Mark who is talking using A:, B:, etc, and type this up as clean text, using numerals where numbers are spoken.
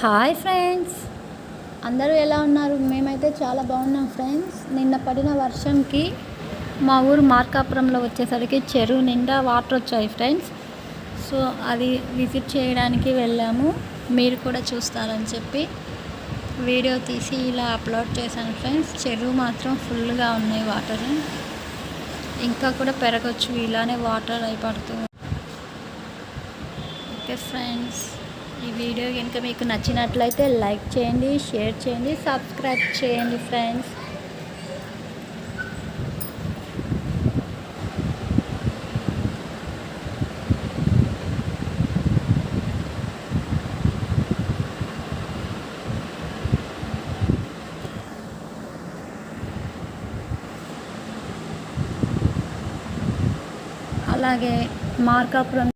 A: Hi friends, అందరూ ఎలా ఉన్నారు? మేమైతే చాలా బాగున్నాం ఫ్రెండ్స్. నిన్న పడిన వర్షంకి మా ఊరు మార్కాపురంలో వచ్చేసరికి చెరువు నిండా వాటర్ వచ్చాయి ఫ్రెండ్స్. సో అది విజిట్ చేయడానికి వెళ్ళాము. మీరు కూడా చూస్తారని చెప్పి వీడియో తీసి ఇలా అప్లోడ్ చేశాను ఫ్రెండ్స్. చెరువు మాత్రం ఫుల్గా ఉన్నాయి వాటర్, ఇంకా కూడా పెరగచ్చు, ఇలానే వాటర్ అయి పడుతూ. ఓకే ఫ్రెండ్స్, ఈ వీడియో కనుక మీకు నచ్చినట్లయితే లైక్ చేయండి, షేర్ చేయండి, సబ్స్క్రైబ్ చేయండి ఫ్రెండ్స్. అలాగే మార్కాపురం